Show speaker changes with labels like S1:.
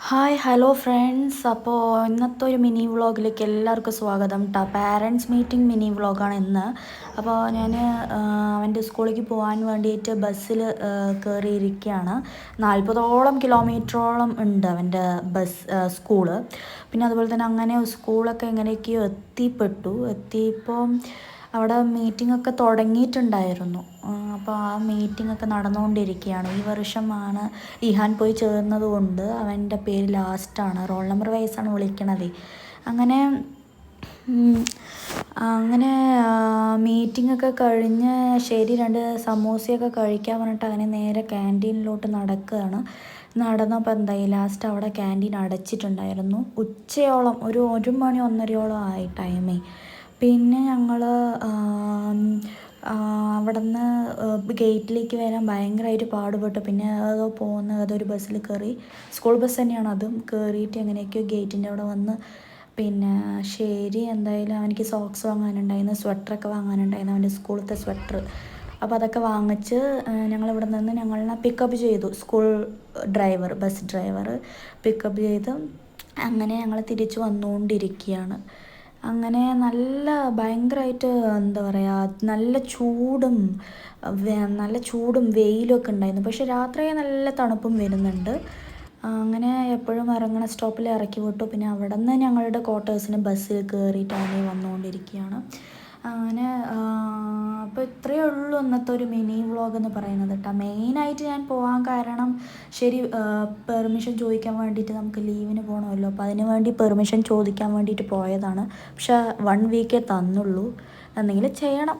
S1: Hi hello friends. അപ്പോൾ ഇന്നത്തെ ഒരു മിനി വ്ളോഗിലേക്ക് എല്ലാവർക്കും സ്വാഗതം കേട്ടോ. പാരൻസ് മീറ്റിംഗ് മിനി വ്ളോഗാണ് ഇന്ന്. അപ്പോൾ ഞാൻ അവൻ്റെ സ്കൂളിലേക്ക് പോകാൻ വേണ്ടിയിട്ട് ബസ്സിൽ കയറിയിരിക്കുകയാണ്. 40ഓളം കിലോമീറ്ററോളം ഉണ്ട് അവൻ്റെ സ്കൂള്. പിന്നെ അതുപോലെ തന്നെ അങ്ങനെ സ്കൂളൊക്കെ എങ്ങനെയൊക്കെയോ എത്തിയപ്പോൾ അവിടെ മീറ്റിങ്ങൊക്കെ തുടങ്ങിയിട്ടുണ്ടായിരുന്നു. അപ്പോൾ ആ മീറ്റിങ്ങൊക്കെ നടന്നുകൊണ്ടിരിക്കുകയാണ്. ഈ വർഷമാണ് ഇഹാൻ പോയി ചേർന്നത് കൊണ്ട് അവൻ്റെ പേര് ലാസ്റ്റാണ്, റോൾ നമ്പർ വൈസാണ് വിളിക്കണത്. അങ്ങനെ അങ്ങനെ മീറ്റിങ്ങൊക്കെ കഴിഞ്ഞ് ശരി 2 സമൂസയൊക്കെ കഴിക്കാൻ പറഞ്ഞിട്ട് അങ്ങനെ നേരെ ക്യാൻറ്റീനിലോട്ട് നടക്കുകയാണ്. നടന്നപ്പോൾ എന്തായി, ലാസ്റ്റ് അവിടെ ക്യാൻറ്റീൻ അടച്ചിട്ടുണ്ടായിരുന്നു. ഉച്ചയോളം ഒരു 1 മണി 1:30 ആയി ടൈമേ. പിന്നെ ഞങ്ങൾ അവിടുന്ന് ഗേറ്റിലേക്ക് വരാൻ ഭയങ്കരമായിട്ട് പാടുപെട്ടു. പിന്നെ അതൊരു ബസ്സിൽ കയറി, സ്കൂൾ ബസ് തന്നെയാണ്, അതും കയറിയിട്ട് എങ്ങനെയൊക്കെയോ ഗേറ്റിൻ്റെ അവിടെ വന്ന്. പിന്നെ ശരി എന്തായാലും അവനിക്ക് സോക്സ് വാങ്ങാനുണ്ടായിരുന്നു, സ്വെറ്ററൊക്കെ വാങ്ങാനുണ്ടായിരുന്നു, അവൻ്റെ സ്കൂളത്തെ സ്വെറ്റർ. അപ്പോൾ അതൊക്കെ വാങ്ങിച്ച് ഞങ്ങളിവിടെ നിന്ന് ഞങ്ങളെ പിക്കപ്പ് ചെയ്തു. ബസ് ഡ്രൈവർ പിക്കപ്പ് ചെയ്ത് അങ്ങനെ ഞങ്ങൾ തിരിച്ച് വന്നുകൊണ്ടിരിക്കുകയാണ്. അങ്ങനെ ഭയങ്കരമായിട്ട് എന്താ പറയുക, നല്ല ചൂടും വെയിലൊക്കെ ഉണ്ടായിരുന്നു. പക്ഷെ രാത്രി നല്ല തണുപ്പും വരുന്നുണ്ട്. അങ്ങനെ എപ്പോഴും ഇറങ്ങണ സ്റ്റോപ്പിൽ ഇറക്കി വിട്ടു. പിന്നെ അവിടെ നിന്ന് ഞങ്ങളുടെ ക്വാർട്ടേഴ്സിന് ബസ്സിൽ കയറിയിട്ട് അങ്ങനെ വന്നുകൊണ്ടിരിക്കുകയാണ്. അങ്ങനെ അപ്പോൾ ഇത്രയേ ഉള്ളൂ ഇന്നത്തെ ഒരു മിനി വ്ളോഗ് എന്ന് പറയുന്നത് കേട്ടോ. മെയിനായിട്ട് ഞാൻ പോകാൻ കാരണം ശരി, പെർമിഷൻ ചോദിക്കാൻ വേണ്ടിയിട്ട്, നമുക്ക് ലീവിന് പോകണമല്ലോ, അപ്പോൾ അതിന് വേണ്ടി പെർമിഷൻ ചോദിക്കാൻ വേണ്ടിയിട്ട് പോയതാണ്. പക്ഷേ 1 വീക്കേ തന്നുള്ളൂ. എന്തെങ്കിലും ചെയ്യണം.